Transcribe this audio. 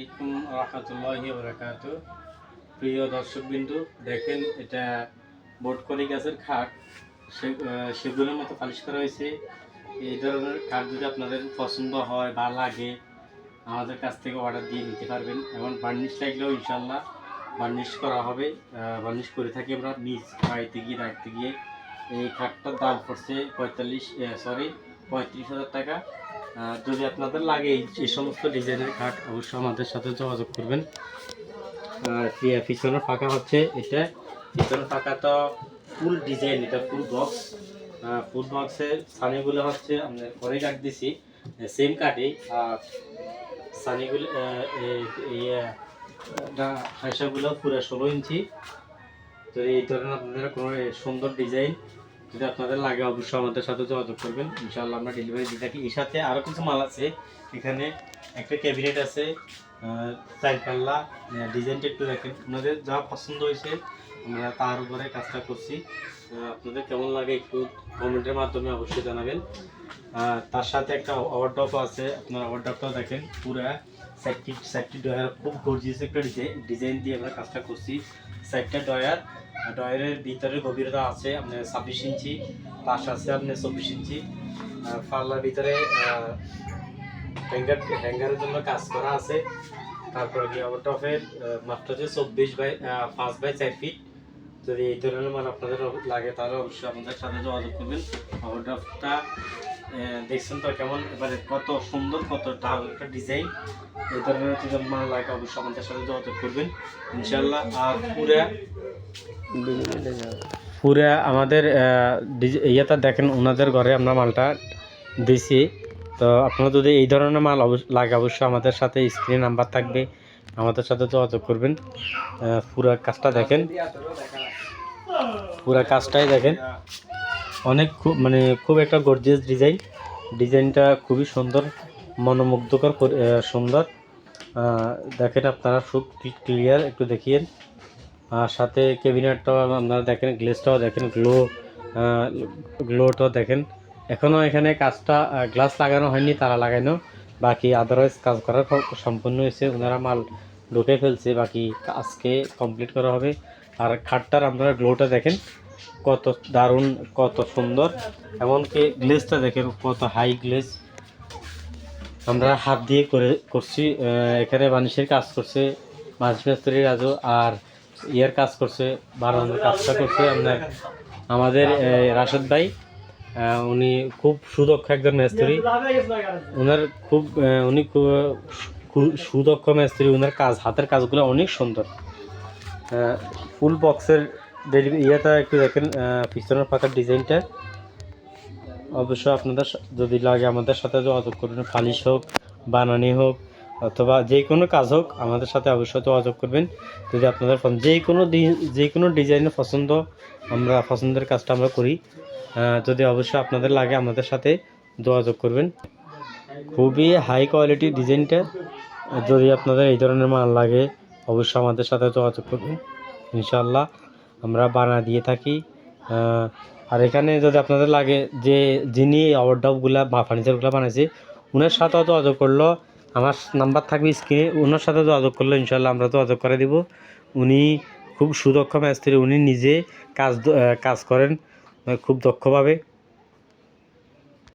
আলাইকুম রহমতুল্লাহি বারাকাতুহু। প্রিয় দর্শকবিন্দু, দেখেন এটা বটকলি গাছের খাট, সেগুলোর মতো পালিশ করা হয়েছে। এই ধরনের খাট যদি আপনাদের পছন্দ হয় বা লাগে, আমাদের কাছ থেকে অর্ডার দিয়ে নিতে পারবেন। এবং বার্নিশ লাগলেও ইনশাল্লাহ বার্নিশ করা হবে। বার্নিশ করে থাকি আমরা নিজ বাড়িতে গিয়ে রাখতে গিয়ে। এই খাটটার দাম পড়ছে 35,000 টাকা। যদি আপনাদের লাগে এই সমস্ত ডিজাইনের খাট, অবশ্যই আমাদের সাথে যোগাযোগ করবেন। আর পিছনের ফাঁকা হচ্ছে এটা, পিছনের ফাঁকা তো ফুল ডিজাইন, এটা ফুল বক্স। ফুল বক্সের সানিগুলো হচ্ছে আমরা পরে কাট দিছি সেম কাটে। আর সানিগুলো হাইসাগুলো পুরো 16 ইঞ্চি। তো এই ধরনের আপনাদের কোনো সুন্দর ডিজাইন যদি আপনাদের লাগে, অবশ্যই আমাদের সাথে যোগাযোগ করবেন। ইনশাআল্লাহ আমরা ডেলিভারি দিয়ে থাকি। এর সাথে আরও কিছু মাল আছে। এখানে একটা ক্যাবিনেট আছে, 4 পাল্লা। ডিজাইনটা একটু দেখেন, আপনাদের যা পছন্দ হয়েছে আমরা তার উপরে কাজটা করছি। আপনাদের কেমন লাগে একটু কমেন্টের মাধ্যমে অবশ্যই জানাবেন। তার সাথে একটা ওভারড্রপও আছে, আপনার ওভারড্রপটাও দেখেন পুরা সাইডটি ডয়ার, খুব গর্জিয়াস একটা ডিজাইন দিয়ে আমরা কাজটা করছি। সাইডটা ডয়ারের ভিতরে গভীরতা আছে আপনার 26 ইঞ্চি, পাশ আছে আপনার 24 ইঞ্চি। পাল্লার ভিতরে হ্যাঙ্গারের জন্য কাজ করা আছে। তারপরে কি ওভারটপের মাত্র হচ্ছে 24/5/4 ফিট। যদি এই ধরনের মাল আপনাদের লাগে তাহলে অবশ্যই আমাদের সাথে যোগাযোগ করবেন। ওভারটপটা দেখছেন তো কেমন, এবারে কত সুন্দর, কত ডাল একটা ডিজাইন। এই ধরনের যদি মাল লাগে অবশ্যই আমাদের সাথে যোগাযোগ করবেন ইনশাল্লাহ। আর পুরা আমাদের ইয়েটা দেখেন, ওনাদের ঘরে আমরা মালটা দিছি। তো আপনারা যদি এই ধরনের মাল লাগে অবশ্যই আমাদের সাথে স্ক্রিনে নাম্বার থাকবে, আমাদের সাথে যোগাযোগ করবেন। পুরা কাজটা দেখেন, পুরা কাজটাই দেখেন, অনেক খুব একটা গর্জিয়াস ডিজাইনটা খুবই সুন্দর, মনোমুগ্ধকর সুন্দর। দেখেন আপনারা খুব ক্লিয়ার, একটু দেখিয়েন। আর সাথে ক্যাবিনেটটাও আপনারা দেখেন, গ্লেসটাও দেখেন, গ্লোটাও দেখেন। এখনও এখানে কাজটা গ্লাস লাগানো হয়নি, তারা লাগানো বাকি। আদারওয়াইজ কাজ করার সম্পূর্ণ হয়েছে, ওনারা মাল ঢুকে ফেলছে, বাকি আজকে কমপ্লিট করা হবে। আর খাটটার আপনারা গ্লোটা দেখেন কত দারুণ, কত সুন্দর। এমনকি গ্লেসটা দেখেন কত হাই গ্লেস, আমরা হাত দিয়ে করছি। এখানে বানিশের কাজ করছে বানিশ মিস্ত্রি রাজু, আর ইয়ার কাজ করছে, বানানোর কাজটা করছে আমাদের রাশেদ ভাই। উনি খুব সুদক্ষ একজন মিস্ত্রি, উনি খুব সুদক্ষ মিস্ত্রি। ওনার হাতের কাজগুলো অনেক সুন্দর। ফুল বক্সের ইয়েটা একটু দেখেন, পিছনের পাতার ডিজাইনটা। অবশ্যই আপনাদের যদি লাগে আমাদের সাথে যোগাযোগ করবেন। পালিশ হোক, বানানি হোক, অথবা যে কোনো কাজ হোক আমাদের সাথে অবশ্যই যোগাযোগ করবেন। যদি আপনাদের যে কোনো ডিজাইনের আমরা পছন্দের কাজটা আমরা করি। যদি অবশ্যই আপনাদের লাগে আমাদের সাথে যোগাযোগ করবেন। খুবই হাই কোয়ালিটি ডিজাইনটা। যদি আপনাদের এই ধরনের মাল লাগে অবশ্যই আমাদের সাথে যোগাযোগ করবেন, ইনশাআল্লাহ আমরা বানা দিয়ে থাকি। আর এখানে যদি আপনাদের লাগে, যিনি ওভারডপগুলা বা ফার্নিচারগুলো বানাইছে ওনার সাথেও যোগাযোগ করলো, আমার নাম্বার থাকবে স্ক্রিনে, ওনার সাথে যোগাযোগ করলে ইনশাআল্লাহ আমরা যোগাযোগ করে দিব। উনি খুব সুদক্ষ মিস্ত্রি, উনি নিজে কাজ করেন খুব দক্ষভাবে।